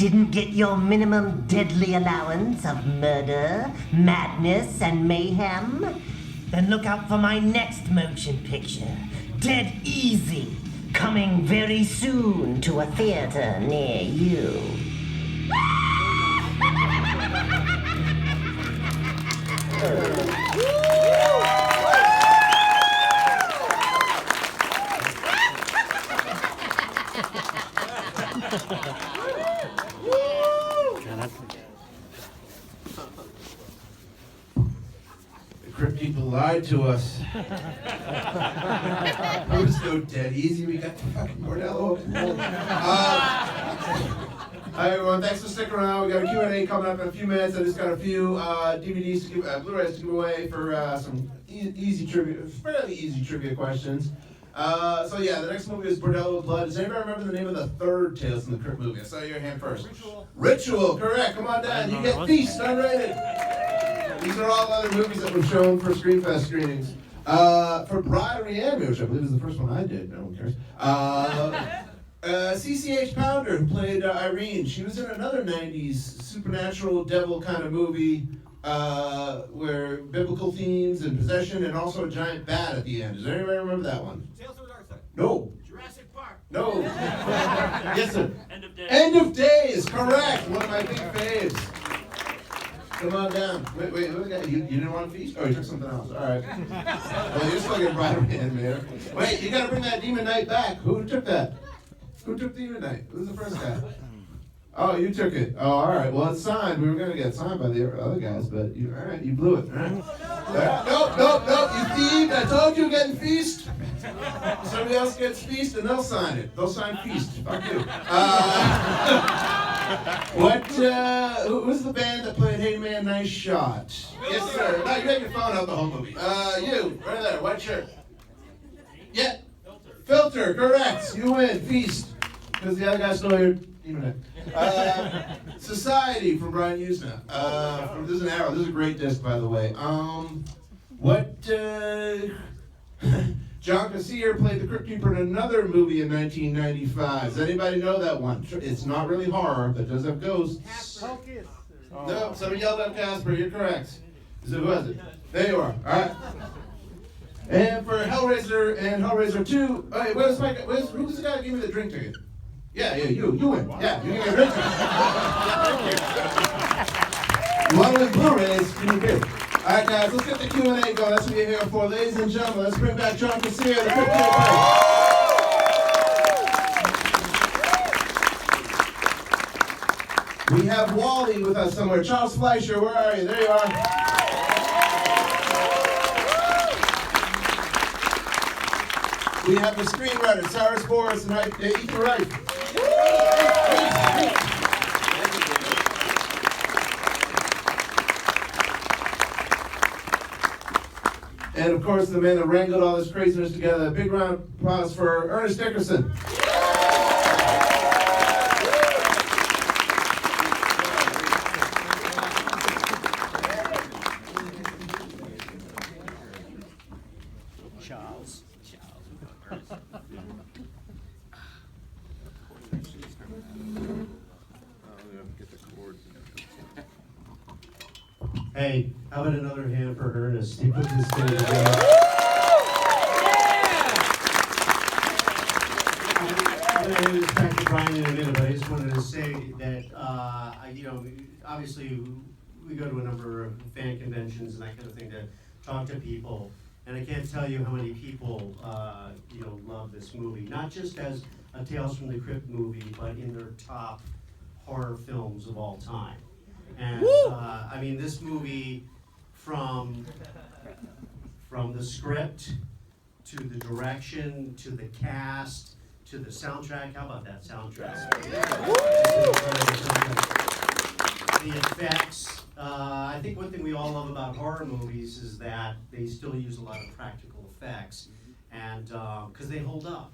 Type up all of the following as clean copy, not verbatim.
Didn't get your minimum deadly allowance of murder, madness, and mayhem? Then look out for my next motion picture, Dead Easy, coming very soon to a theater near you. The Crypt people lied to us. There was no Dead Easy. We got the fucking Bordello. Hi everyone, thanks for sticking around. We got a Q&A coming up in a few minutes. I just got a few DVDs to give, Blu-rays to give away for some easy trivia, fairly easy trivia questions. So yeah, the next movie is Bordello with Blood. Does anybody remember the name of the third Tales from the Crypt movie? I saw your hand first. Ritual, correct. Come on down. You get Feast, unrated. These are all other movies that were shown for Screamfest screenings. For Bride of Reanimator, which I believe is the first one I did. No one cares. CCH Pounder, who played Irene. She was in another 90s supernatural devil kind of movie where biblical themes and possession and also a giant bat at the end. Does anybody remember that one? Tales from the Dark Side. No. Jurassic Park. No. Yes, sir. End of Days. End of Days, correct. One of my big faves. Come on down. Wait, what got you didn't want to feast? Oh, you took something else. All right. Well, you're still getting Bride of Reanimator. Wait, you got to bring that Demon Knight back. Who took that? Who took Demon Knight? Who's the first guy? Oh, you took it. Oh, all right. Well, it's signed. We were going to get signed by the other guys, but all right, you blew it. All right. Nope. You thieved. I told you getting Feast. Somebody else gets Feast, and they'll sign it. They'll sign Feast. Fuck you. Who's the band that played Hey Man, Nice Shot? Yes, sir. No, you had your phone out the whole movie. You, right there, white shirt. Yeah. Filter, correct. You win. Feast. Because the other guys stole your Demon Knight. Society from Brian Usna. This is an arrow. This is a great disc, by the way. John Kassir played the Crypt Keeper in another movie in 1995. Does anybody know that one? It's not really horror, but it does have ghosts. No, somebody yelled at Casper. You're correct. Who was it? There you are. All right. And for Hellraiser and Hellraiser 2, wait, who's the guy that gave me the drink ticket? Yeah, you win. Yeah, you give me a drink ticket. You want to win Blu-rays, give me a beer. All right, guys, let's get the Q&A going. That's what you're here for. Ladies and gentlemen, let's bring back John Kassir, the Crypt Keeper. We have Wally with us somewhere. Charles Fleischer, where are you? There you are. We have the screenwriter, Cyrus, Voris, and Reiff. And of course, the man that wrangled all this craziness together. A big round of applause for Ernest Dickerson. Hey, how about another hand for Ernest? He put this thing together. I'm going to hand this back to Brian in a minute, but I just wanted to say that, obviously we go to a number of fan conventions and that kind of thing to talk to people, and I can't tell you how many people, love this movie, not just as a Tales from the Crypt movie, but in their top horror films of all time. And this movie, from the script to the direction to the cast to the soundtrack. How about that soundtrack? The effects. I think one thing we all love about horror movies is that they still use a lot of practical effects, and because they hold up.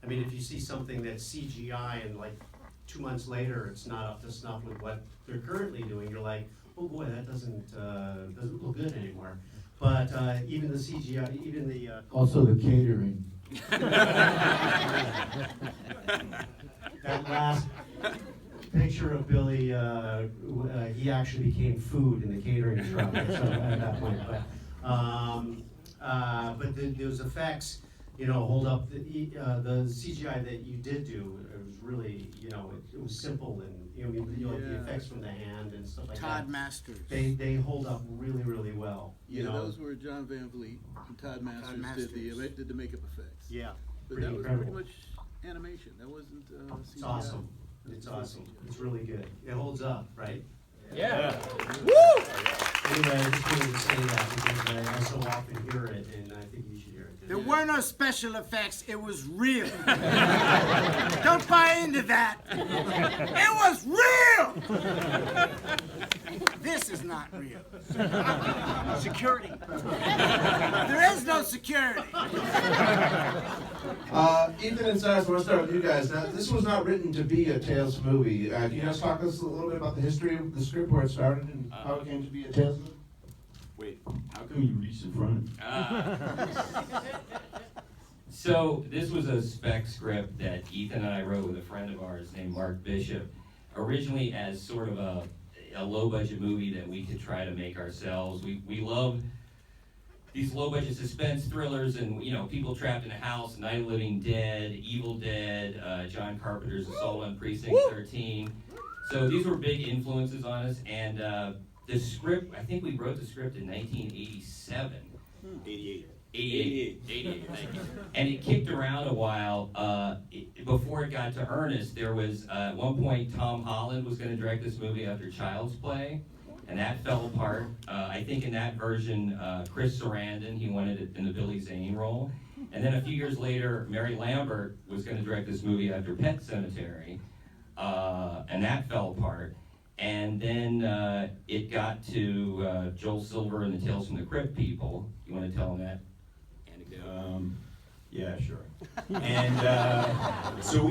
I mean, if you see something that's CGI and like 2 months later it's not up to snuff with what they're currently doing, you're like, oh boy, that doesn't look good anymore. But even the CGI, even the also the catering. that picture of Billy, he actually became food in the catering truck so at that point. But those effects, you know, hold up. The CGI that you did do, it was really, you know, it was simple and like the effects from the hand and stuff like that. Todd Masters. They hold up really, really well. Yeah, those were John Van Vliet and Todd Masters did the makeup effects. Yeah, but pretty that was incredible. pretty much animation. That wasn't CGI. It's awesome. It's awesome. It's really good. It holds up, right? Yeah. Woo! Anyway, I just wanted to say that because I so often hear it, and I think you should hear it. There were no special effects. It was real. Don't buy into that. It was real. This is not real. Security. There is no security. Ethan and Cyrus, I want to start with you guys. Now, this was not written to be a Tales movie. Can you guys talk to us a little bit about the history of the script, where it started, and how it came to be a Tales movie? Wait, how come you reached in front? So this was a spec script that Ethan and I wrote with a friend of ours named Mark Bishop, originally as sort of a low-budget movie that we could try to make ourselves. We love these low-budget suspense thrillers and, you know, people trapped in a house, Night of the Living Dead, Evil Dead, John Carpenter's Assault on Precinct 13. So these were big influences on us, and the script, I think we wrote the script in 1987. 88, thank you. And it kicked around a while. Before it got to Ernest, there was, at one point, Tom Holland was going to direct this movie after Child's Play, and that fell apart. I think in that version, Chris Sarandon, he wanted it in the Billy Zane role. And then a few years later, Mary Lambert was going to direct this movie after Pet Sematary, and that fell apart. And then it got to Joel Silver and the Tales from the Crypt people. You want to tell them that? Yeah, sure. And so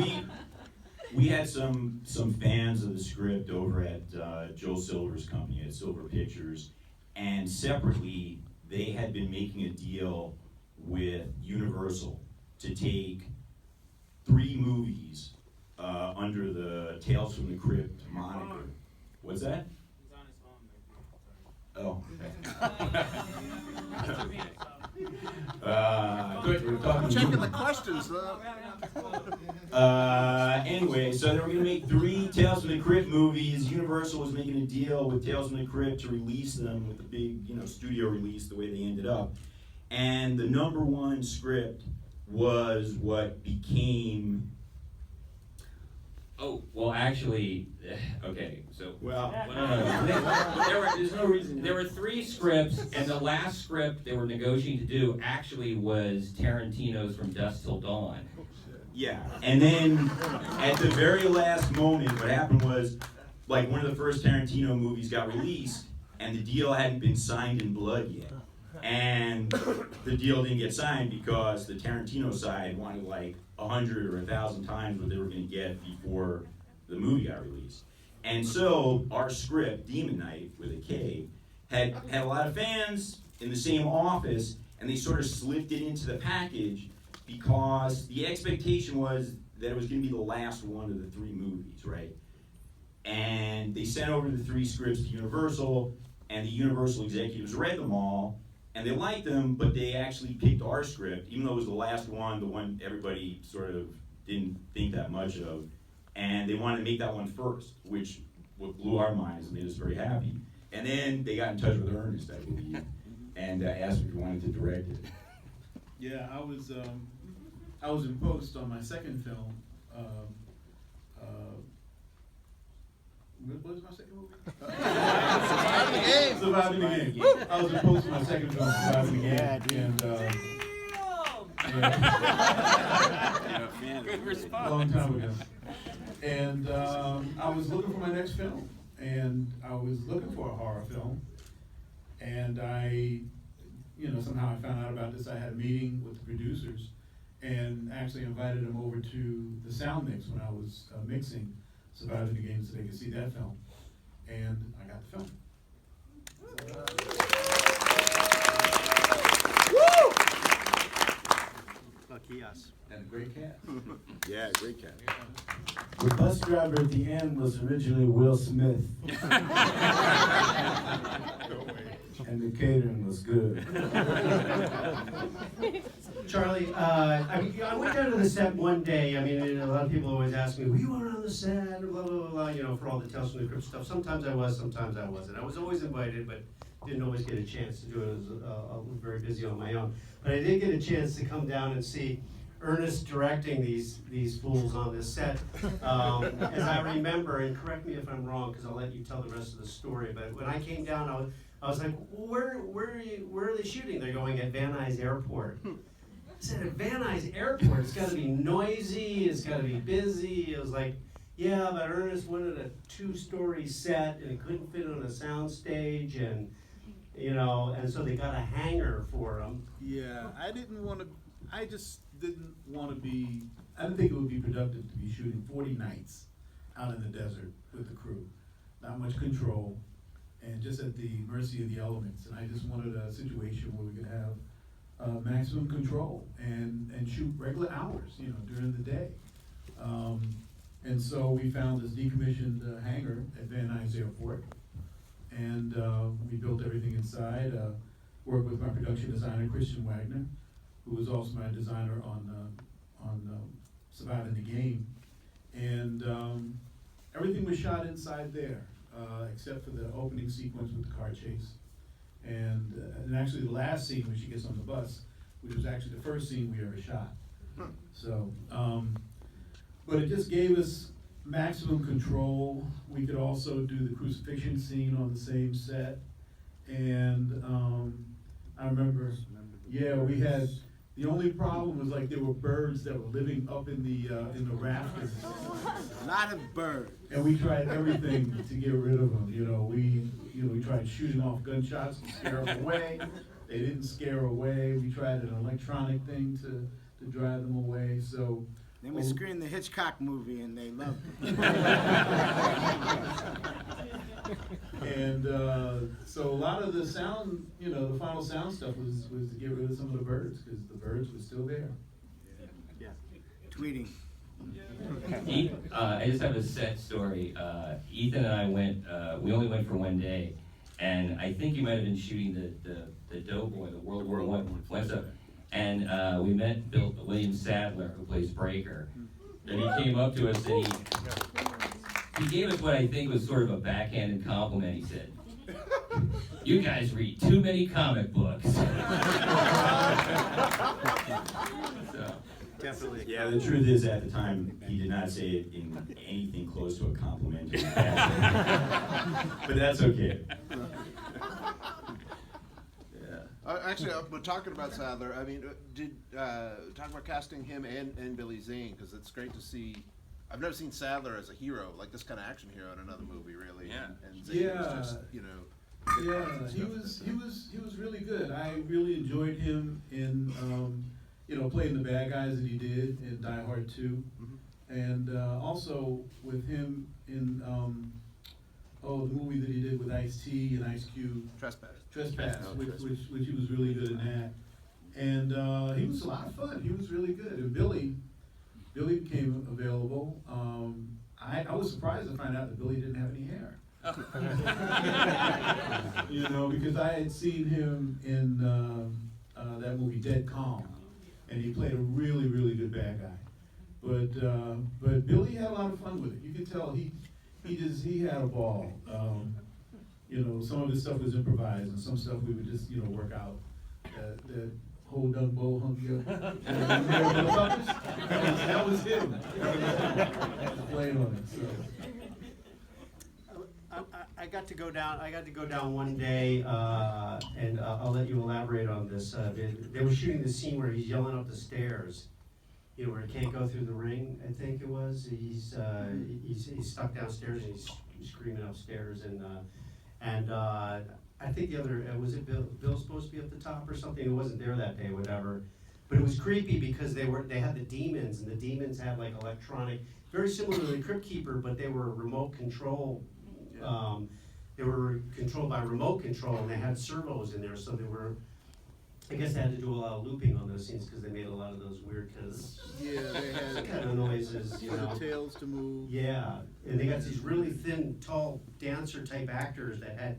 we had some fans of the script over at Joel Silver's company at Silver Pictures, and separately they had been making a deal with Universal to take 3 movies under the Tales from the Crypt moniker. What's that? He's on his phone, maybe. Oh. Good. We're talking. Checking the questions, though. Anyway, so they were going to make 3 Tales from the Crypt movies. Universal was making a deal with Tales from the Crypt to release them with a big, studio release, the way they ended up. And the #1 script was what became. Oh, well, actually, okay, so. Well, There's no reason. There were 3 scripts, and the last script they were negotiating to do actually was Tarantino's From Dusk Till Dawn. yeah. And then at the very last moment, what happened was, like, one of the first Tarantino movies got released, and the deal hadn't been signed in blood yet. And the deal didn't get signed because the Tarantino side wanted like 100 or 1,000 times what they were going to get before the movie got released. And so our script, Demon Knight with a K, had a lot of fans in the same office, and they sort of slipped it into the package because the expectation was that it was going to be the last one of the 3 movies, right? And they sent over the 3 scripts to Universal, and the Universal executives read them all, and they liked them, but they actually picked our script, even though it was the last one, the one everybody sort of didn't think that much of, and they wanted to make that one first, which what blew our minds and made us very happy. And then they got in touch with Ernest, I believe, and asked if we wanted to direct it. Yeah, I was in post on my second film. What was my second movie? Surviving the Game. I was in post on my second film, Surviving the Game. And Good response. a long time ago. And I was looking for my next film, and I was looking for a horror film, and somehow I found out about this. I had a meeting with the producers, and actually invited them over to the sound mix when I was mixing Surviving the Game so they could see that film, and I got the film. Lucky us. And a great cast. Yeah, great cat. The bus driver at the end was originally Will Smith. And the catering was good. Charlie, I went down to the set one day. I mean, a lot of people always ask me, were you on the set, or blah, blah, blah, you know, for all the Tales from the Crypt stuff. Sometimes I was, sometimes I wasn't. I was always invited, but didn't always get a chance to do it. I was very busy on my own. But I did get a chance to come down and see Ernest directing these fools on this set. As I remember, and correct me if I'm wrong, because I'll let you tell the rest of the story, but when I came down, I was like, well, where are they shooting? They're going at Van Nuys Airport. I said, at Van Nuys Airport, it's got to be noisy, it's got to be busy. It was like, yeah, but Ernest wanted a 2-story set, and it couldn't fit on a sound stage, and you know, and so they got a hangar for him. Yeah, I just didn't want to be, I didn't think it would be productive to be shooting 40 nights out in the desert with the crew. Not much control, and just at the mercy of the elements. And I just wanted a situation where we could have maximum control and shoot regular hours, you know, during the day. And so we found this decommissioned hangar at Van Nuys Airport. And we built everything inside, worked with my production designer, Christian Wagner, who was also my designer on Surviving the Game. And everything was shot inside there, except for the opening sequence with the car chase. And actually the last scene when she gets on the bus, which was actually the first scene we ever shot. So, but it just gave us maximum control. We could also do the crucifixion scene on the same set. And I remember, yeah, we had, the only problem was like there were birds that were living up in the rafters. A lot of birds. And we tried everything to get rid of them. You know, we tried shooting off gunshots to scare them away. They didn't scare away. We tried an electronic thing to drive them away. So Then we screened the Hitchcock movie and they loved it. And so a lot of the sound, you know, the final sound stuff was to get rid of some of the birds because the birds were still there. Yeah. Tweeting. I just have a set story. Ethan and I went, we only went for one day, and I think you might have been shooting the Doughboy, the World War I What's up? And we met William Sadler, who plays Breaker, and he came up to us and he gave us what I think was sort of a backhanded compliment. He said, "You guys read too many comic books." So. Definitely. Yeah, the truth is, at the time, he did not say it in anything close to a complimentary fashion. But that's okay. Actually, we're talking about Sadler. I mean, talking about casting him and Billy Zane, because it's great to see. I've never seen Sadler as a hero, like this kind of action hero in another movie, really. Yeah. And Zane was just, you know. Yeah, he was really good. I really enjoyed him in you know, playing the bad guys that he did in Die Hard 2, and also with him in the movie that he did with Ice-T and Ice Cube. Trespass, which he was really good in that. And he was a lot of fun. He was really good. And Billy became available. I was surprised to find out that Billy didn't have any hair. You know, because I had seen him in that movie Dead Calm, and he played a really, really good bad guy. But Billy had a lot of fun with it. You could tell he had a ball. You know, some of his stuff was improvised, and some stuff we would just, you know, work out. That whole Doug Bow hung up. That was him. Playing on it. So. I got to go down one day, and I'll let you elaborate on this. They were shooting the scene where he's yelling up the stairs, you know, where he can't go through the ring. I think it was. He's stuck downstairs and he's screaming upstairs, and I think the other was it Bill supposed to be up the top or something? It wasn't there that day, whatever. But it was creepy because they had the demons, and the demons had like electronic, very similar to the Crypt Keeper, but they were remote control. They were controlled by remote control, and they had servos in there, so they were I guess they had to do a lot of looping on those scenes because they made a lot of those weird Yeah, they had kind of noises, you for know. the tails to move. Yeah, and they got these really thin, tall dancer type actors that had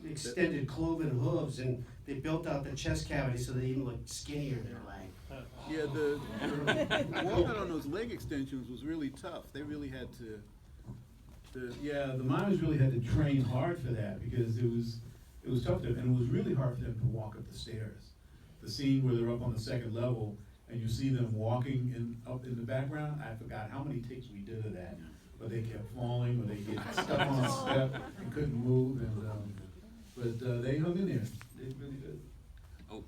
extended cloven hooves, and they built out the chest cavity so they even looked skinnier. They're like, Yeah, the walking on those leg extensions was really tough. They really had to. Yeah, the miners really had to train hard for that because it was tough to them, and it was really hard for them to walk up the stairs. The scene where they're up on the second level and you see them walking up in the background, I forgot how many takes we did of that. But they kept falling, or they get stuck on a step and couldn't move, but they hung in there. They really did. Oh,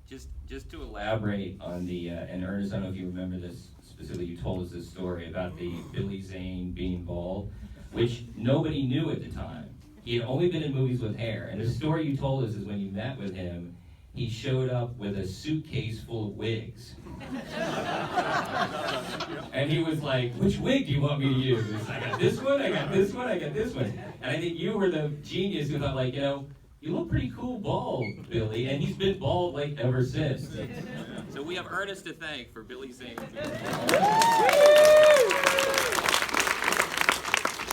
just to elaborate on the, and Ernest, I don't know if you remember this specifically, you told us this story about the Billy Zane being bald, which nobody knew at the time. He had only been in movies with hair, and the story you told us is when you met with him, he showed up with a suitcase full of wigs. And he was like, which wig do you want me to use? I got this one, I got this one, I got this one. And I think you were the genius who thought, like, you know, you look pretty cool bald, Billy, and he's been bald like ever since. So we have Ernest to thank for Billy Zane.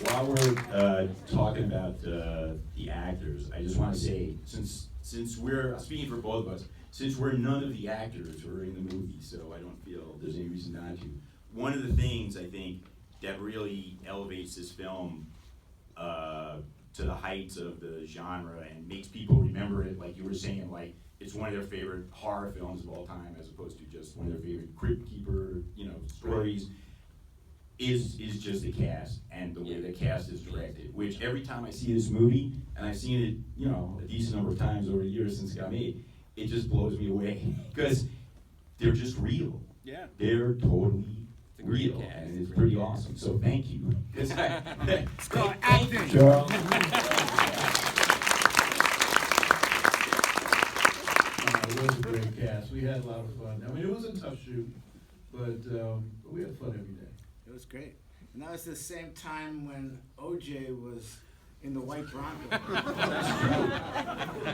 While we're talking about the actors, I just want to say, since we're, speaking for both of us, since we're none of the actors who are in the movie, so I don't feel there's any reason not to. One of the things I think that really elevates this film to the heights of the genre and makes people remember it, like you were saying, like it's one of their favorite horror films of all time, as opposed to just one of their favorite Crypt Keeper, stories. Is just the cast and the way the cast is directed, which every time I see this movie, and I've seen it, a decent number of times over the years since it got made, it just blows me away because they're just real. Yeah. They're totally real, and it's pretty awesome. So thank you. It's called acting. Charles. It was a great cast. We had a lot of fun. I mean, it was a tough shoot, but we had fun every day. It was great. And that was the same time when OJ was in the white Bronco.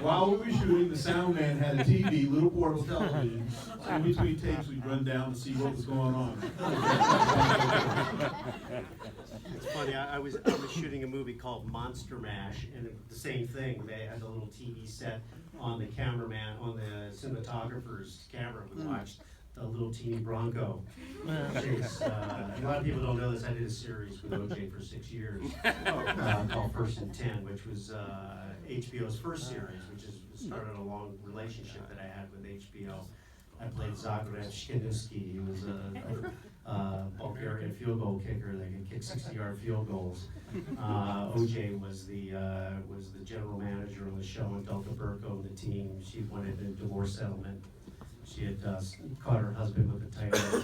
While we were shooting, the sound man had a TV, little portable television. So in between takes, we'd run down to see what was going on. it's funny, I was shooting a movie called Monster Mash, and the same thing. They had a little TV set on the cameraman, on the cinematographer's camera. We watched the little teeny Bronco chase. A lot of people don't know this. I did a series with OJ for 6 years called First and 10, which was HBO's first series, which started a long relationship that I had with HBO. I played Zagreb Shkinuski. He was a Bulgarian field goal kicker that could kick 60-yard field goals. OJ was the general manager on the show, and Delta Burko and the team. She wanted a divorce settlement. She had caught her husband with a title.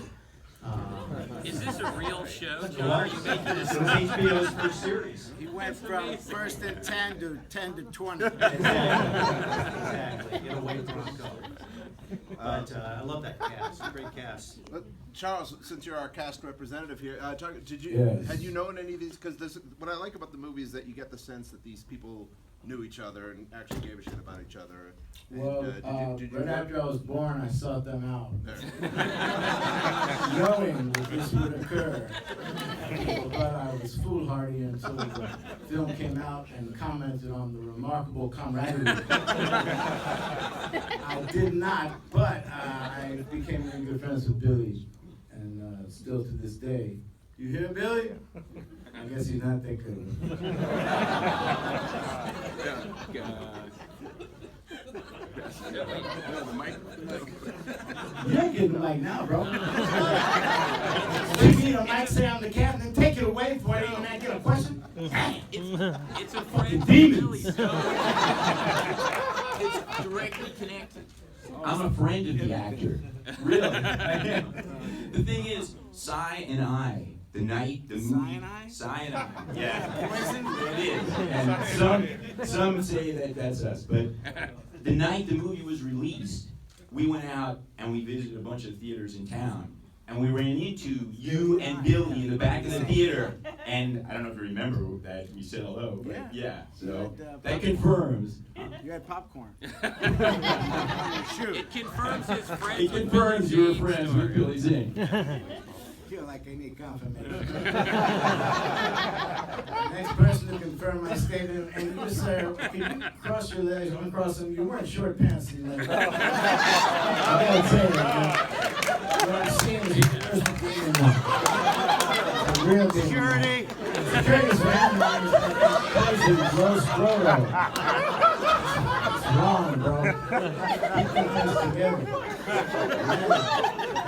Is this a real show, It John? Are was you making this? HBO's first series. He went from first and 10 to 10 to 20. Exactly. In a white Bronco. But I love that cast. Great cast. Charles, since you're our cast representative here, Yes. had you known any of these? Because what I like about the movie is that you get the sense that these people knew each other and actually gave a shit about each other. And, Well, did you right know- after I was born, I sought them out, There. knowing that this would occur. But I was foolhardy until the film came out and commented on the remarkable camaraderie. I did not, but I became really good friends with Billy, and still to this day. You hear Billy? I guess he's not that good. You ain't getting the mic now, bro. Leave me the mic, say I'm the captain, and take it away before I even get a question. It's a friend demons. It's directly connected. I'm a friend of the actor. Really, I am. The thing is, Cy and I, the night, the movie. Cy and I? Yeah. It is. And some say that that's us. But the night the movie was released, we went out and we visited a bunch of theaters in town. and we ran into you and Billy in the back of the theater. And I don't know if you remember that we said hello, but yeah, so that confirms. You had popcorn. It confirms his friends. It confirms you were friends with Billy Zane. Feel like I need confirmation. Next person to confirm my statement, and you, sir, can you cross your legs, uncross them? You weren't short pants. I gotta tell you, what I've seen is the real demon. Security. Security's man, crazy, gross photo. It's wrong, bro. Keep things together.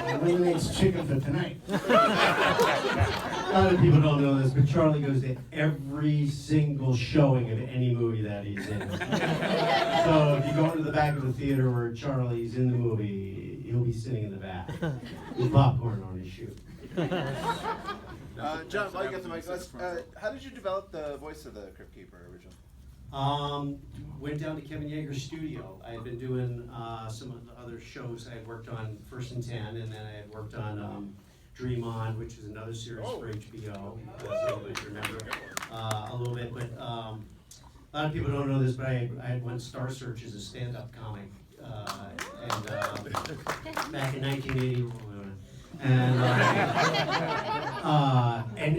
Eliminates chicken for tonight. A lot of people don't know this, but Charlie goes to every single showing of any movie that he's in. So if you go into the back of the theater where Charlie's in the movie, he'll be sitting in the back with popcorn on his shoe. John, while you got the mic, how did you develop the voice of the Crypt Keeper originally? Went down to Kevin Yeager's studio. I had been doing some of the other shows. I had worked on First and 10, and then I had worked on Dream On, which is another series for HBO. So you remember a little bit, but a lot of people don't know this, but I had won Star Search as a stand-up comic, back in 1980. And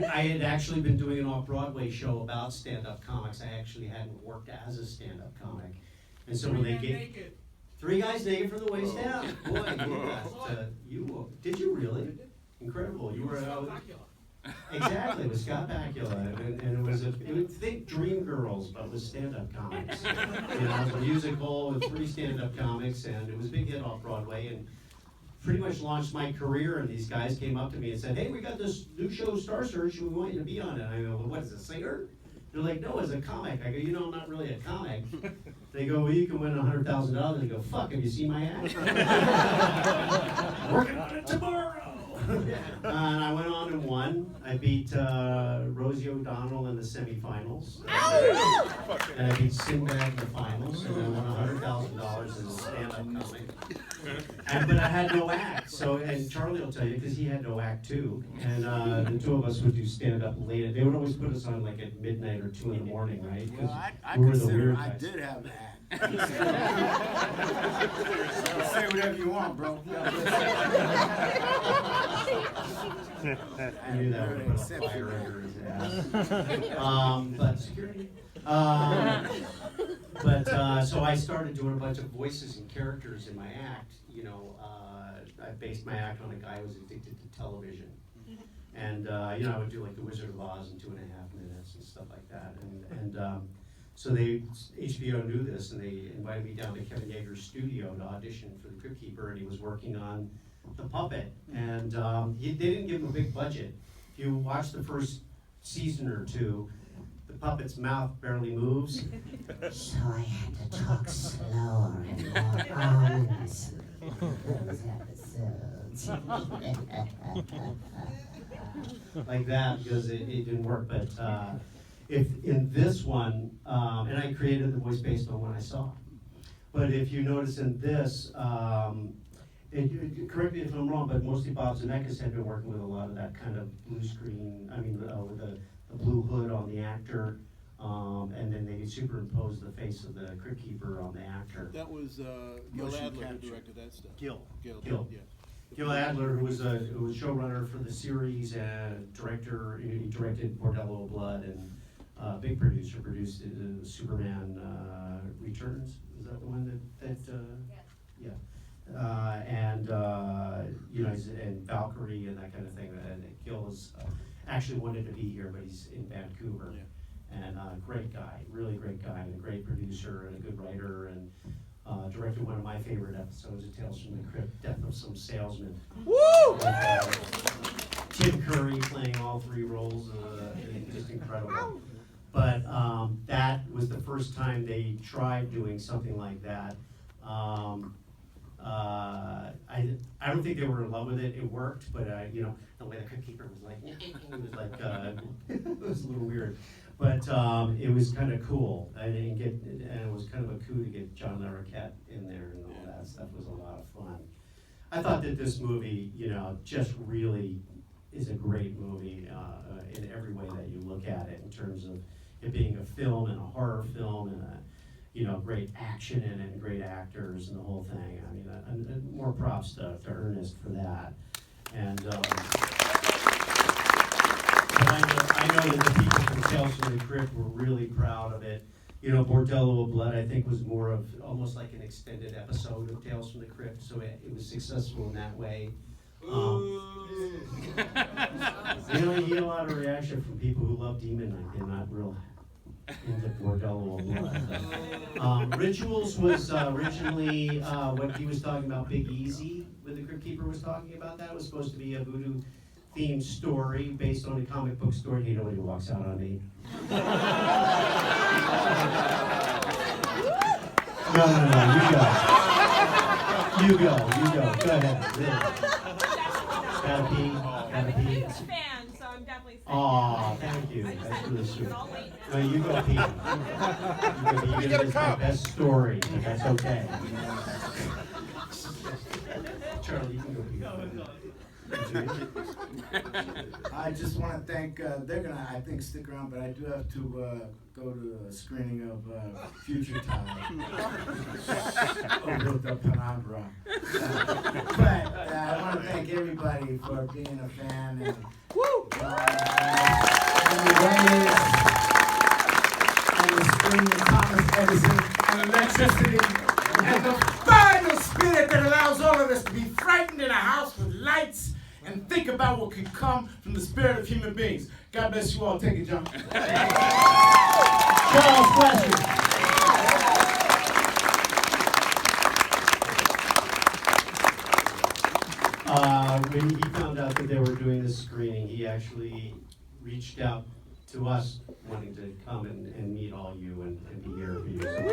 I had actually been doing an off-Broadway show about stand-up comics. I actually hadn't worked as a stand-up comic. And so when they get three guys naked from the waist down, boy, did you really? Incredible. You were exactly with Scott Bakula, and it was think Dreamgirls, but with stand-up comics. You know, it was a musical with three stand-up comics, and it was a big hit off Broadway, and pretty much launched my career. And these guys came up to me and said, "Hey, we got this new show, Star Search, and we want you to be on it." I go, "Well, what is a singer?" They're like, "No, as a comic." I go, "You know, I'm not really a comic." They go, "Well, you can win $100,000. They go, "Fuck, have you seen my act?" Working on it tomorrow. And I went on and won. I beat Rosie O'Donnell in the semifinals. And I beat Sinbad in the finals. And I won $100,000 as a stand-up comic. But I had no act. So, and Charlie will tell you, because he had no act too. And the two of us would do stand-up late. They would always put us on like at midnight or 2 in the morning, right? Well, I we were the consider weird I guys. did have an act. Say whatever you want, bro. I knew that would put a fire under his ass. But security. So I started doing a bunch of voices and characters in my act. You know, I based my act on a guy who was addicted to television. And, you know, I would do like The Wizard of Oz in 2.5 minutes and stuff like that. So HBO knew this, and they invited me down to Kevin Yeager's studio to audition for the Crypt Keeper, and he was working on the puppet. And they didn't give him a big budget. If you watch the first season or two, the puppet's mouth barely moves. So I had to talk slower and more honestly those episodes. Like that, because it didn't work. But if in this one, and I created the voice based on what I saw. But if you notice in this, correct me if I'm wrong, but mostly Bob Zemeckis had been working with a lot of that kind of blue screen, with the blue hood on the actor, and then they superimposed the face of the Crypt Keeper on the actor. That was Gil Adler who directed that stuff. Gil. Yeah. Gil Adler, who was showrunner for the series and director, he directed Bordello of Blood, and big producer, produced Superman Returns. Is that the one that yeah. And Valkyrie and that kind of thing. And Gil is actually wanted to be here, but he's in Vancouver. Yeah. And great guy, really great guy, and a great producer and a good writer, and directed one of my favorite episodes of Tales from the Crypt, Death of Some Salesman. Woo! Tim Curry playing all three roles, just incredible. But that was the first time they tried doing something like that. I don't think they were in love with it. It worked, but the way the Crypt Keeper was like, it was a little weird. But it was kind of cool. And it was kind of a coup to get John Larroquette in there, and all that stuff was a lot of fun. I thought that this movie, just really is a great movie in every way that you look at it, in terms of it being a film and a horror film and great action in it and great actors and the whole thing. I mean, and more props to Ernest for that. And but I know that the people from Tales from the Crypt were really proud of it. Bordello of Blood, I think, was more of almost like an extended episode of Tales from the Crypt, so it was successful in that way. You get a lot of reaction from people who love Demon Knight. They're not real into Bordello of Blood. Rituals was originally what he was talking about, Big Easy, when the Crypt Keeper was talking about that. It was supposed to be a voodoo themed story based on a comic book story. Hey, nobody walks out on me. No, you go. Go ahead. Gotta pee. I'm a huge fan, so I'm definitely saying. Aw, thank you. That's really sweet. No, you go pee. You get my best story, but that's okay. Charlie, you can go pee. I just want to thank, they're going to, I think, stick around, but I do have to go to a screening of Future Time over the Penumbra. But I want to thank everybody for being a fan, and the Reiff, and the Spring and Thomas Edison, and electricity, and the final spirit that allows all of us to be frightened in a house with lights and think about what could come from the spirit of human beings. God bless you all. Take a jump. Charles, question. When he found out that they were doing this screening, he actually reached out to us wanting to come and meet all you and be here for you. So he's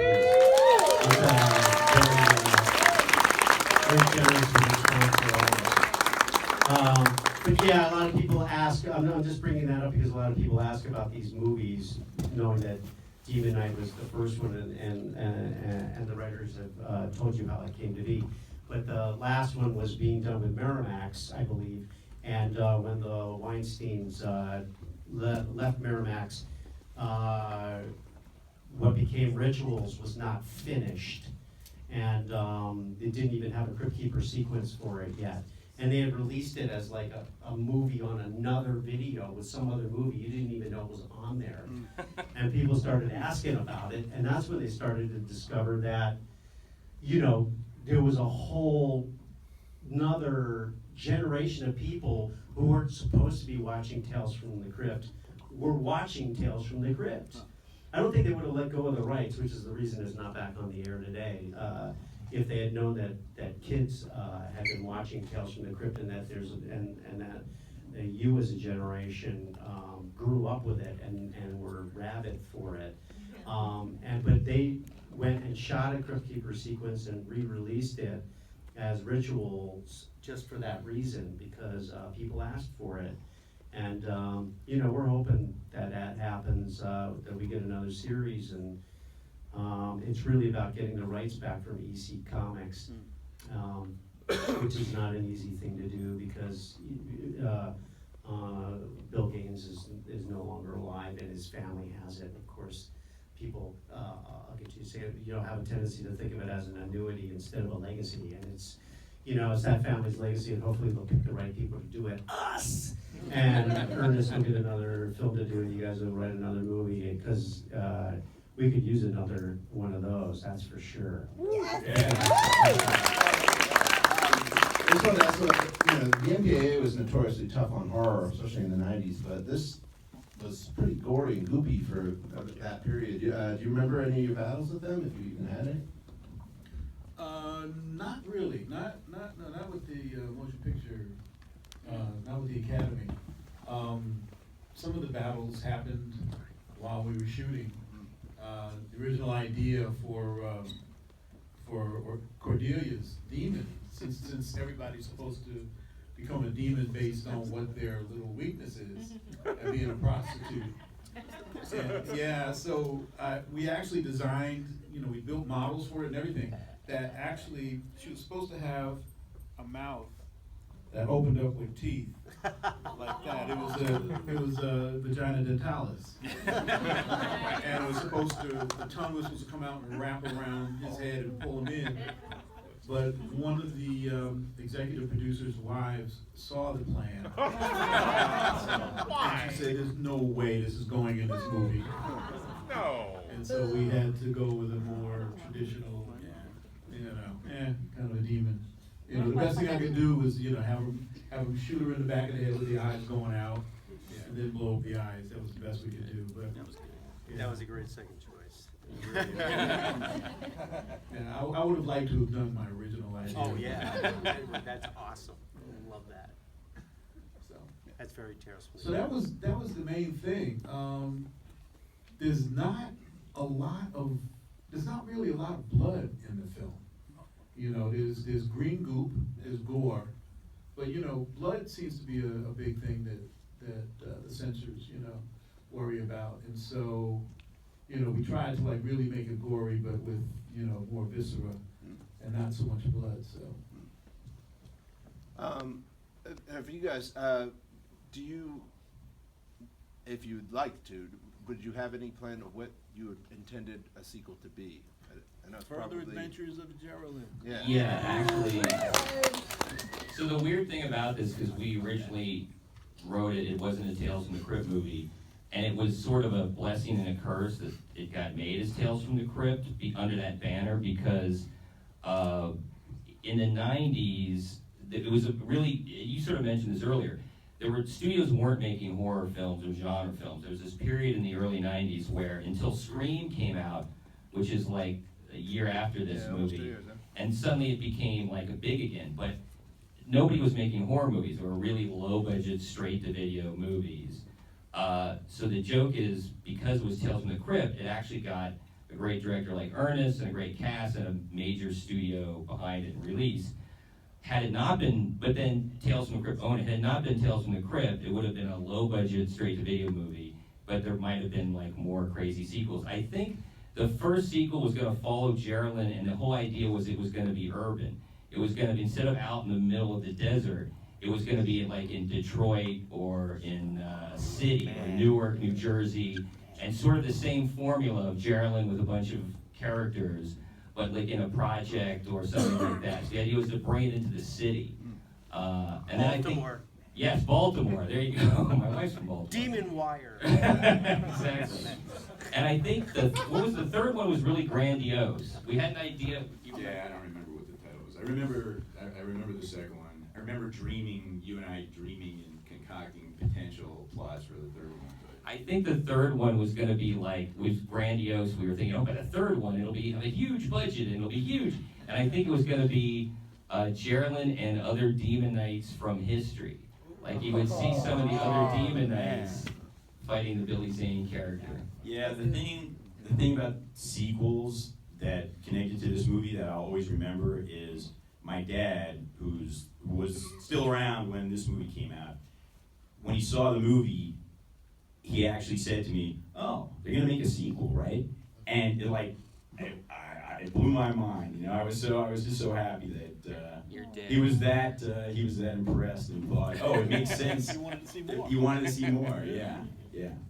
very generous in response to all of us. But yeah, a lot of people ask, I'm just bringing that up because a lot of people ask about these movies, knowing that Demon Knight was the first one and the writers have told you how it came to be. But the last one was being done with Miramax, I believe, and when the Weinsteins left Miramax, what became Rituals was not finished, and it didn't even have a Crypt Keeper sequence for it yet. And they had released it as like a movie on another video with some other movie you didn't even know was on there. And people started asking about it, and that's when they started to discover that, there was a whole another generation of people who weren't supposed to be watching Tales from the Crypt were watching Tales from the Crypt. I don't think they would have let go of the rights, which is the reason it's not back on the air today. If they had known that kids had been watching Tales from the Crypt and that that you as a generation grew up with it and were rabid for it. But they went and shot a Crypt Keeper sequence and re-released it as Rituals just for that reason, because people asked for it. And we're hoping that happens, that we get another series, and it's really about getting the rights back from EC Comics, which is not an easy thing to do because Bill Gaines is no longer alive and his family has it. Of course, people, I'll get you to say it, have a tendency to think of it as an annuity instead of a legacy, and it's that family's legacy, and hopefully they'll pick the right people to do it. Us! And Ernest will get another film to do, and you guys will write another movie, because we could use another one of those, that's for sure. The MPAA was notoriously tough on horror, especially in the 90s, but this was pretty gory and goopy for that period. Do you remember any of your battles with them, if you even had any? Not really. Not with the motion picture. Not with the Academy. Some of the battles happened while we were shooting. The original idea for Cordelia's demon, since everybody's supposed to become a demon based on what their little weakness is, and being a prostitute. And, so we actually designed, we built models for it and everything, that actually she was supposed to have a mouth that opened up with teeth like that. It was a vagina dentalis. And it was supposed to, the tongue was supposed to come out and wrap around his head and pull him in. But one of the executive producer's wives saw the plan. And she said, there's no way this is going in this movie. No. And so we had to go with a more traditional, kind of a demon. You know, the best thing I could do was, have him shoot her in the back of the head with the eyes going out, and then blow up the eyes. That was the best we could do. But That was good. That was a great second choice. Yeah, I would have liked to have done my original idea. Oh, yeah. That's awesome. Love that. So that's very Tales from the So that was the main thing. There's not really a lot of blood in the film. There's green goop, there's gore, but blood seems to be a big thing that the censors worry about, and so we tried to really make it gory, but with more viscera and not so much blood. So have you guys, do you, if you'd like to, would you have any plan of what you intended a sequel to be? I know it's Further probably, Adventures of Geraldine. Yeah. Yeah, actually. So the weird thing about this, because we originally wrote it, it wasn't a Tales from the Crypt movie, and it was sort of a blessing and a curse that it got made as Tales from the Crypt under that banner, because in the 90s, it was a really, you sort of mentioned this earlier, studios weren't making horror films or genre films. There was this period in the early 90s where, until Scream came out, which is like a year after this movie, 2 years, huh? and suddenly it became like a big again, but nobody was making horror movies. They were really low-budget, straight-to-video movies. So the joke is, because it was Tales from the Crypt, it actually got a great director like Ernest and a great cast and a major studio behind it and release. Had it not been, but then Tales from the Crypt owned it, had it not been Tales from the Crypt, it would have been a low-budget, straight-to-video movie, but there might have been like more crazy sequels. I think the first sequel was going to follow Geraldine, and the whole idea was it was going to be urban. It was going to be, instead of out in the middle of the desert, it was going to be like in Detroit or in a city, or Newark, New Jersey, and sort of the same formula of Geraldine with a bunch of characters, but like in a project or something like that. So the idea was to bring it into the city. And then Baltimore. Yes, Baltimore. There you go. My wife's from Baltimore. Demon Wire. Exactly. And I think the third one was really grandiose. We had an idea. Yeah, I don't remember what the title was. I remember the second one. I remember you and I dreaming and concocting potential plots for the third one. I think the third one was going to be was grandiose. We were thinking, by the third one, it'll be a huge budget and it'll be huge. And I think it was going to be Geraldine and other demon knights from history. Like you would see some of the other demon knights fighting the Billy Zane character. Yeah, the thing about sequels that connected to this movie that I'll always remember is my dad, who was still around when this movie came out. When he saw the movie, he actually said to me, "Oh, they're gonna make a sequel, right?" And it blew my mind. I was just so happy that he was that impressed and thought, "Oh, it makes sense." You wanted to see more. You wanted to see more, yeah.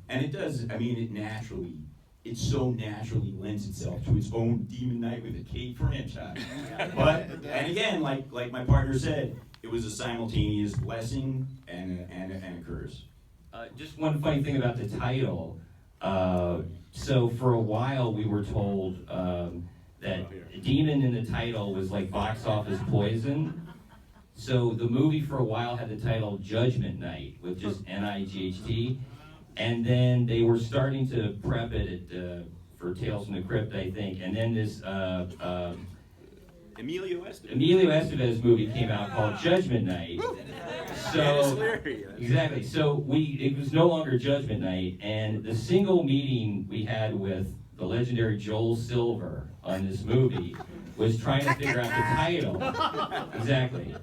And it does. I mean, it so naturally lends itself to its own Demon Knight with a Cape franchise. But and again, like my partner said, it was a simultaneous blessing and a curse. Just one funny thing about the title. So for a while we were told that demon in the title was like box office poison. So the movie for a while had the title Judgment Night with just N-I-G-H-T. And then they were starting to prep it for Tales from the Crypt, I think. And then this Emilio Estevez. Emilio Estevez movie came out called Judgment Night. So exactly. So it was no longer Judgment Night, and the single meeting we had with the legendary Joel Silver on this movie was trying to figure out the title. Exactly.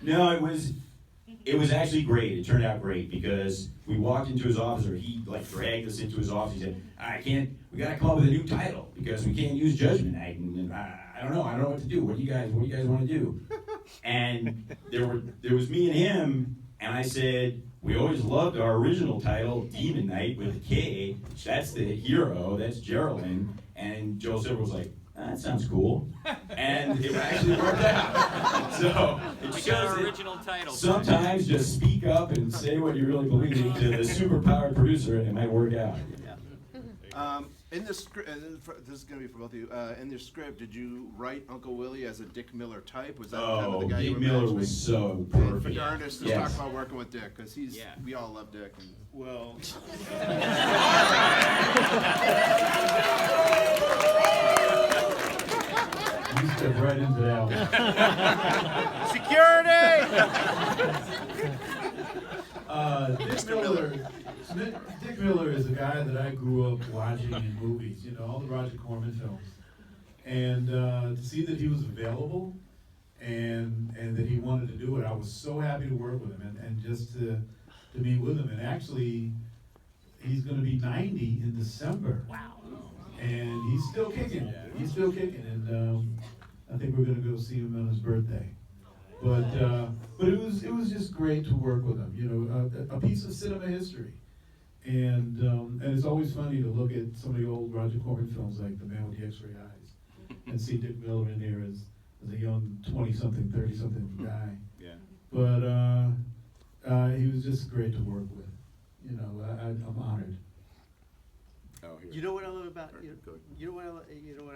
No, it was actually great. It turned out great because we walked into his office, or he dragged us into his office. He said, we gotta come up with a new title because we can't use Judgment Night. And I don't know what to do. What do you guys want to do? And there was me and him, and I said, we always loved our original title, Demon Knight with a K. That's the hero, that's Geraldine. And Joe Silver was like, that sounds cool. And it actually worked out. So it We got shows our that original title. sometimes just speak up and say what you really believe to the superpowered producer, and it might work out. In the script, this is going to be for both of you. In the script, did you write Uncle Willie as a Dick Miller type? Was that kind of the guy you Dick were Miller imagining? was so And perfect. for Ernest, let's Yes. talk about working with Dick, because we all love Dick. And, Well. You step right into that one. Dick Miller is a guy that I grew up watching in movies, you know, all the Roger Corman films. And to see that he was available and that he wanted to do it, I was so happy to work with him and just to be with him. And actually, he's going to be 90 in December. Wow. And he's still kicking. He's still kicking. And I think we're going to go see him on his birthday. But it was just great to work with him. You know, a piece of cinema history. And it's always funny to look at some of the old Roger Corman films, like The Man with the X-Ray Eyes, and see Dick Miller in there as a young 20-something, 30-something guy. Yeah. But he was just great to work with. You know, I'm honored. oh, here. You know what I love about you know what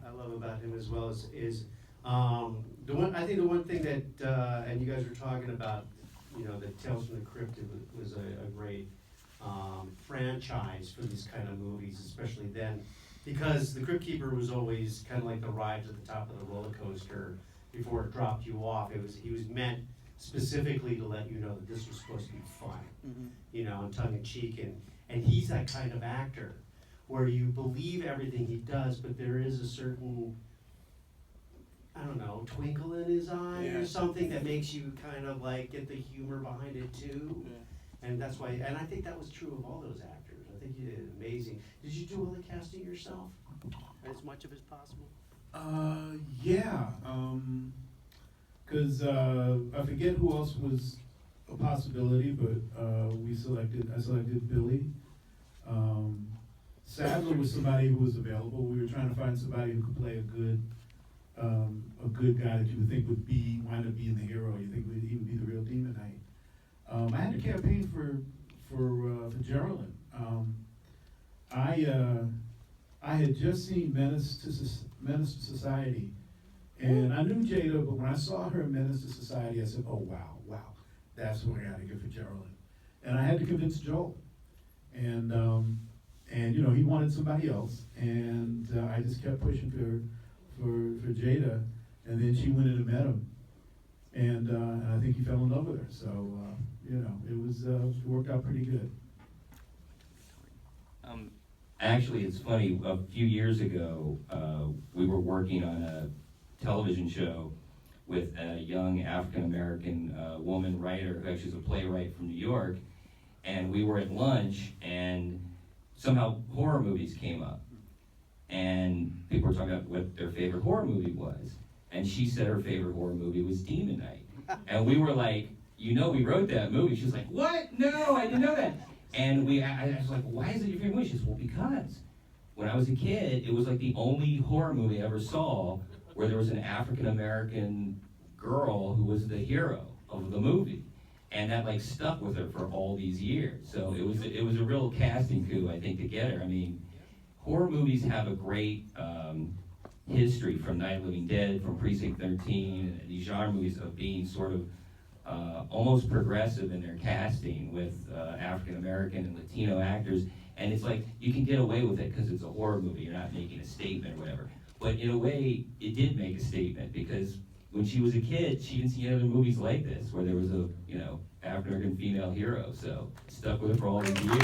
I love about him as well is the one thing that and you guys were talking about, you know, that Tales from the Crypt was a great franchise for these kind of movies, especially then, because the Crypt Keeper was always kind of like the ride to the top of the roller coaster before it dropped you off. He was meant specifically to let you know that this was supposed to be fun, you know, and tongue in cheek, and he's that kind of actor where you believe everything he does, but there is a certain, I don't know, twinkle in his eye or something that makes you kind of like get the humor behind it too. And that's why, and I think that was true of all those actors. I think you did amazing. Did you do all the casting yourself? As much of as possible? Yeah. Because I forget who else was a possibility, but I selected Billy. Sadler was somebody who was available. We were trying to find somebody who could play a good guy that you would think would wind up being the hero. You think he would be the real Demon Knight. I had a campaign for Geraldine. I had just seen Menace to Society, and I knew Jada, but when I saw her in Menace to Society, I said, "Oh wow, that's what I got to get for Geraldine." And I had to convince Joel, and you know, he wanted somebody else, and I just kept pushing for Jada, and then she went in and met him, and I think he fell in love with her. So you know, it worked out pretty good. Actually, it's funny, a few years ago, we were working on a television show with a young African-American woman writer, who actually is a playwright from New York, and we were at lunch, and somehow horror movies came up. And people were talking about what their favorite horror movie was. And she said her favorite horror movie was Demon Knight. And we were like, you know, we wrote that movie. She was like, what? No, I didn't know that. And I was like, why is it your favorite movie? She says, well, because when I was a kid, it was like the only horror movie I ever saw where there was an African-American girl who was the hero of the movie. And that like stuck with her for all these years. So it was a real casting coup, I think, to get her. I mean, horror movies have a great history from Night of the Living Dead, from Precinct 13, and these genre movies of being sort of almost progressive in their casting with African American and Latino actors. And it's like, you can get away with it because it's a horror movie, you're not making a statement or whatever. But in a way, it did make a statement, because when she was a kid, she didn't see any other movies like this, where there was a, you know, African American female hero. So it stuck with her for all these years. We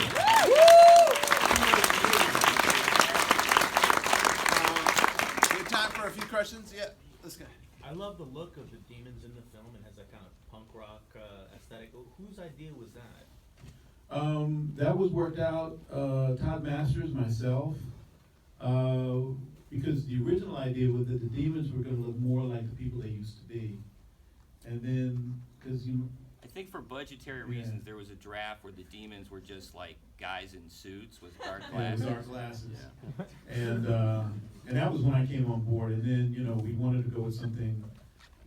have time for a few questions. Yeah, this guy. I love the look of the demons in the film. It has that kind of punk rock aesthetic. Whose idea was that? That was worked out, Todd Masters, myself, because the original idea was that the demons were going to look more like the people they used to be. And then, because I think for budgetary reasons, there was a draft where the demons were just like guys in suits with dark glasses. dark glasses. And that was when I came on board. And then, we wanted to go with something,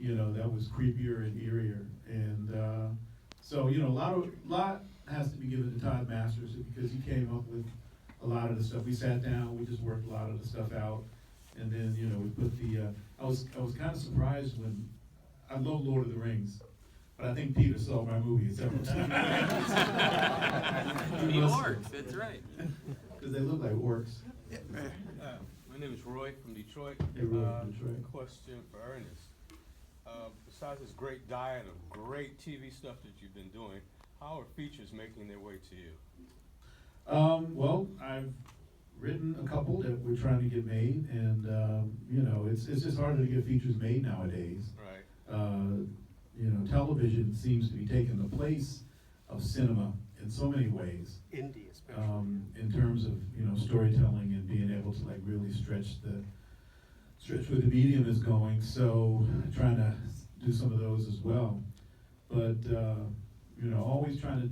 that was creepier and eerier. And so, a lot has to be given to Todd Masters because he came up with a lot of the stuff. We sat down, we just worked a lot of the stuff out. And then, we put I was kind of surprised when, I love Lord of the Rings. But I think Peter saw my movie several times. The orcs, that's right. Because they look like orcs. My name is Roy from Detroit. Hey, Roy from Detroit. Question for Ernest. Besides this great diet of great TV stuff that you've been doing, how are features making their way to you? Well, I've written a couple that we're trying to get made, and it's just harder to get features made nowadays. Right. Television seems to be taking the place of cinema in so many ways. Indie, especially. In terms of storytelling and being able to like really stretch where the medium is going. So trying to do some of those as well. But always trying to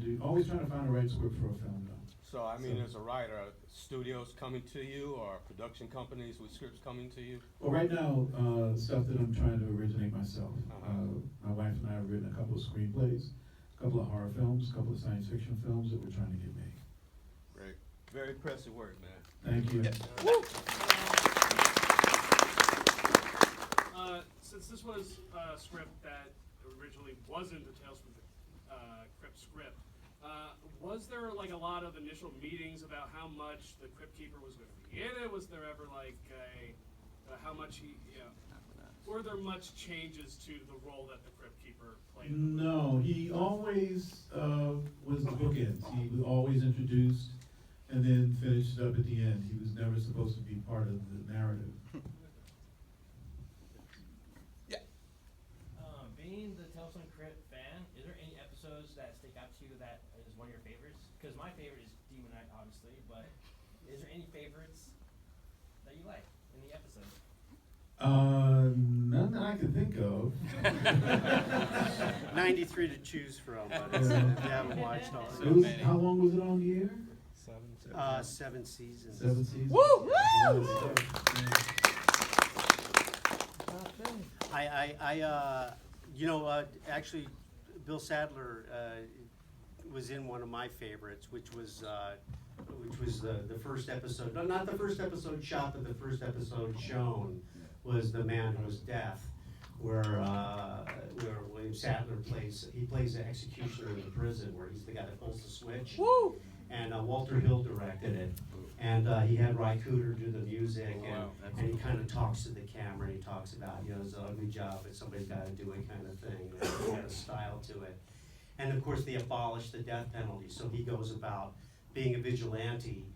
find the right script for a film though. So I mean, as a writer, are studios coming to you, or production companies with scripts coming to you? Well, right now, stuff that I'm trying to originate myself. My wife and I have written a couple of screenplays, a couple of horror films, a couple of science fiction films that we're trying to get made. Great. Very impressive work, man. Thank you. Since this was a script that originally wasn't the Tales from the Crypt script, was there like a lot of initial meetings about how much the Crypt Keeper was going to be in it? Was there ever like how much were there much changes to the role that the Crypt Keeper played? No, he always was the bookends. He was always introduced and then finished up at the end. He was never supposed to be part of the narrative. Being the Tales from the Crypt fan, is there any episodes that stick out to you that is one of your favorites? Because my favorite is Demon Night, obviously, but is there any favorites that you like in the episode? None that I can think of. 93 to choose from, but if you haven't watched all of it. How long was it on the air? 7 seasons. 7 seasons. Woo! Actually, Bill Sadler was in one of my favorites, which was the first episode. No, not the first episode shot, but the first episode shown was The Man Who Was Death, where William Sadler plays the executioner in the prison, where he's the guy that pulls the switch. Woo! And Walter Hill directed it, and he had Ry Cooder do the music, and he kind of talks to the camera. And he talks about it's an ugly job, but somebody's got to do it, kind of thing. And he had a style to it, and of course they abolished the death penalty. So he goes about being a vigilante,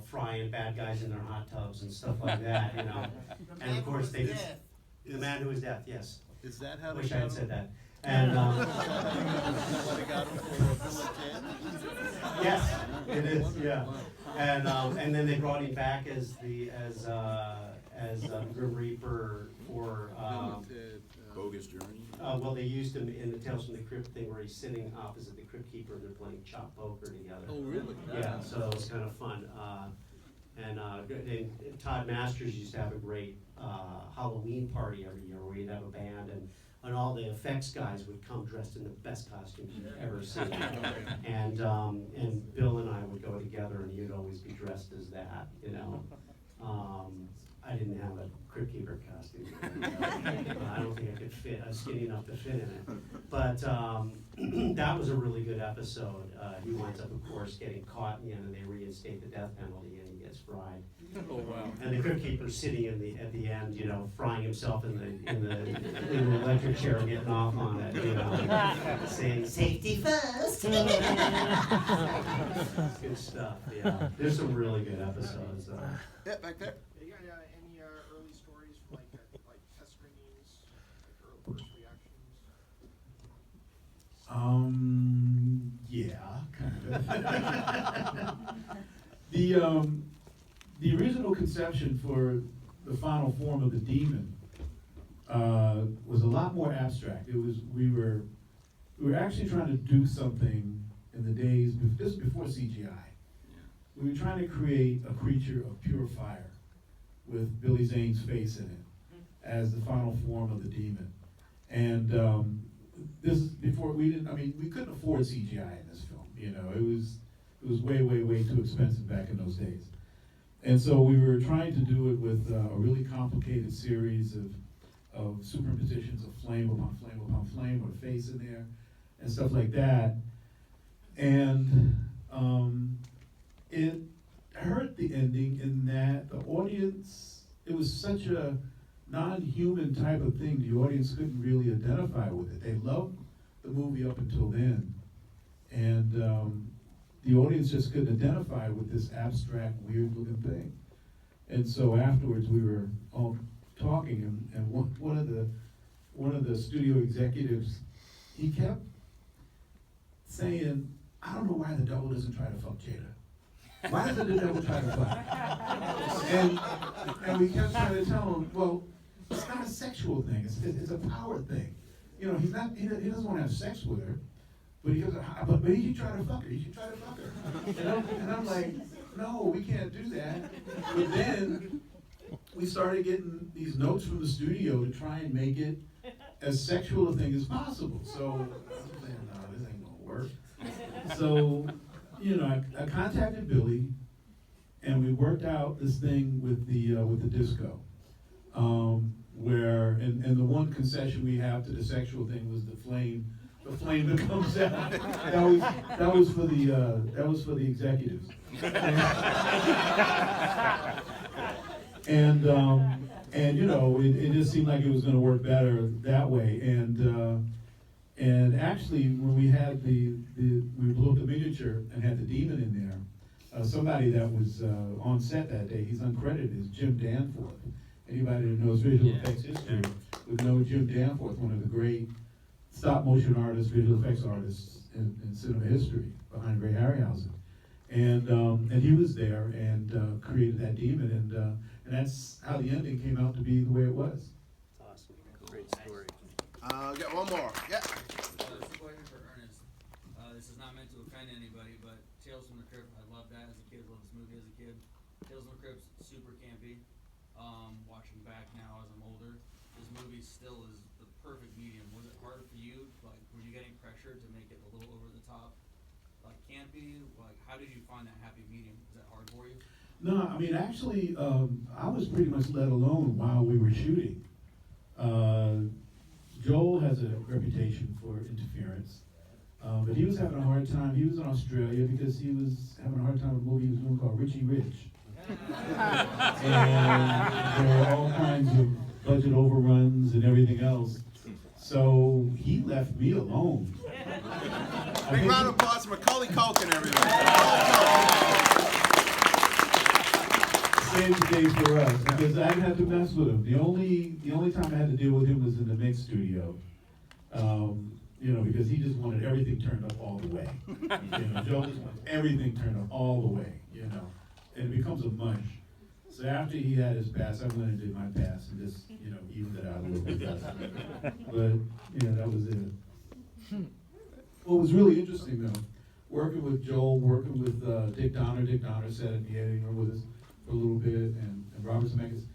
frying bad guys in their hot tubs and stuff like that, And of course The Man Who Was Death, yes. Is that how they Wish I got had him? said that. And Is that what they got him for Bill and Ted? yes, it is. Yeah, and then they brought him back as the Grim Reaper for Bogus Journey. well, they used him in the Tales from the Crypt thing where he's sitting opposite the Crypt Keeper and they're playing chop poker together. Oh, really? Yeah, so it was kind of fun. And Todd Masters used to have a great Halloween party every year where he'd have a band and all the effects guys would come dressed in the best costumes you've ever seen. And Bill and I would go together and he'd always be dressed as that, I didn't have a Crypt Keeper costume. I don't think I could fit. I was skinny enough to fit in it. But that was a really good episode. He winds up, of course, getting caught in the end, and they reinstate the death penalty, and he gets fried. Oh wow! And the Crypt Keeper's sitting at the end, frying himself in the electric chair, getting off on it, saying "Safety first." Good stuff. Yeah, there's some really good episodes. Yeah, back there. You got any early stories from like test screenings, like early first reactions? Yeah, kind of. The original conception for the final form of the demon was a lot more abstract. We were actually trying to do something in the days, this was before CGI. We were trying to create a creature of pure fire with Billy Zane's face in it as the final form of the demon. And this is before we couldn't afford CGI in this film. You know, it was way, way, way too expensive back in those days. And so we were trying to do it with a really complicated series of superimpositions of flame upon flame upon flame with a face in there and stuff like that. And it hurt the ending in that the audience, it was such a non-human type of thing, the audience couldn't really identify with it. They loved the movie up until then. And the audience just couldn't identify with this abstract, weird-looking thing. And so afterwards, we were all talking, and one of the studio executives, he kept saying, "I don't know why the devil doesn't try to fuck Jada. Why doesn't the devil try to fuck?" And we kept trying to tell him, well, it's not a sexual thing. It's a power thing. You know, he doesn't want to have sex with her. But he goes, but he should try to fuck her. He should try to fuck her. And I'm like, no, we can't do that. But then we started getting these notes from the studio to try and make it as sexual a thing as possible. So I'm saying, no, this ain't gonna work. So, you know, I contacted Billy, and we worked out this thing with the disco, where and the one concession we have to the sexual thing was the flame that comes out. That was for the executives. And you know, it just seemed like it was going to work better that way. And actually, when we had we blew up the miniature and had the demon in there, somebody that was on set that day, he's uncredited, is Jim Danforth. Anybody that knows visual effects history would know Jim Danforth, one of the great stop motion artists, visual effects artists in cinema history, behind Ray Harryhausen. And he was there and created that demon, and that's how the ending came out to be the way it was. Awesome. Great story. Got one more. Yeah. This is a question for Ernest. This is not meant to offend anybody, but Tales from the Crypt, I loved that as a kid, loved this movie as a kid. Tales from the Crypt's super campy. Watching back now as I'm older, this movie still is the perfect medium. Was it hard for you? Like, were you getting pressure to make it a little over the top, like campy? Like, how did you find that happy medium? Was that hard for you? No, I mean, actually, I was pretty much let alone while we were shooting. Joel has a reputation for interference, but he was having a hard time. He was in Australia because he was having a hard time with a movie he was doing called Richie Rich. And there were all kinds of budget overruns and everything else. So he left me alone. Big round of applause for Macaulay Culkin, everybody. Saved the day for us because I didn't have to mess with him. The only time I had to deal with him was in the mix studio. You know, because he just wanted everything turned up all the way. You know, Joe just wants everything turned up all the way. You know, and it becomes a mush. So after he had his pass, I went and did my pass and just, you know, evened it out a little bit better. But, you know, that was it. What was really interesting, though, working with Joel, working with Dick Donner. Dick Donner sat in the editing room with us for a little bit, and Robert Zemeckis.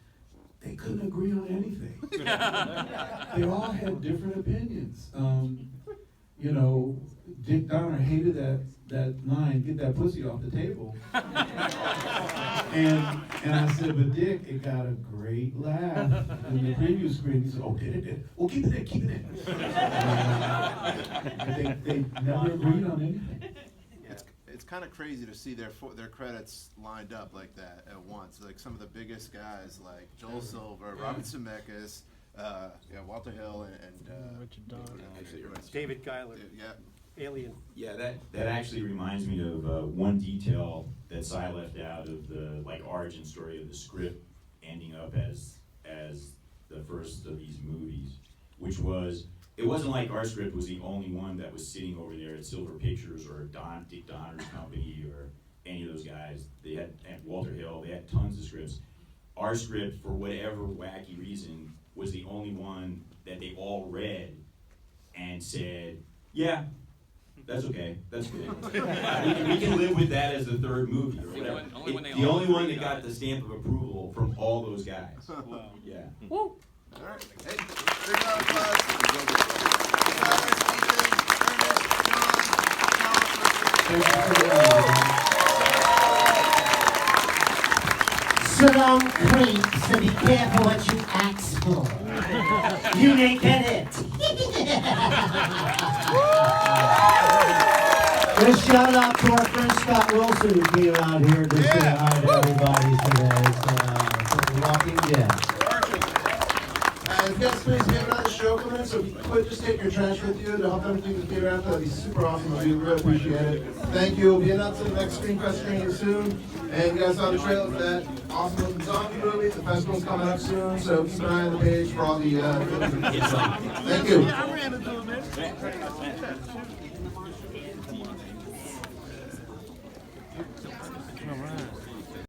They couldn't agree on anything. They all had different opinions. You know, Dick Donner hated that line, "Get that pussy off the table." And I said, but Dick, it got a great laugh in the preview screen. He said, oh, did it? Well, keep it in, keep it in. They never agreed on anything. It's kind of crazy to see their credits lined up like that at once. Like some of the biggest guys, like Joel Silver, Robert Zemeckis, Walter Hill, and Richard Donner, right. David Giler. Yeah. Alien. Yeah, that actually reminds me of one detail that Cy left out of the origin story of the script ending up as the first of these movies, which was, it wasn't like our script was the only one that was sitting over there at Silver Pictures or Dick Donner's company or any of those guys. They had Walter Hill, they had tons of scripts. our script, for whatever wacky reason, was the only one that they all read and said, yeah, that's okay, that's good. we can live with that as the third movie or whatever. The only one that got the stamp of approval from all those guys. Wow. Yeah. Woo! All right. Hey, big round of applause. Shalom creeps, so be careful what you ask for. You may get it. Just shout out to our friend Scott Wilson who came out here to say hi to everybody today. It's Walking Dead. And guys, please, we have another show coming in, so if you could just take your trash with you to help them keep the theater out. That'd be super awesome. We really appreciate it. Thank you. We'll be announcing the next Screamfest screening soon. And you guys saw the trailer for that awesome looking zombie movie. The festival's coming up soon, so keep an eye on the page for all the. Thank you.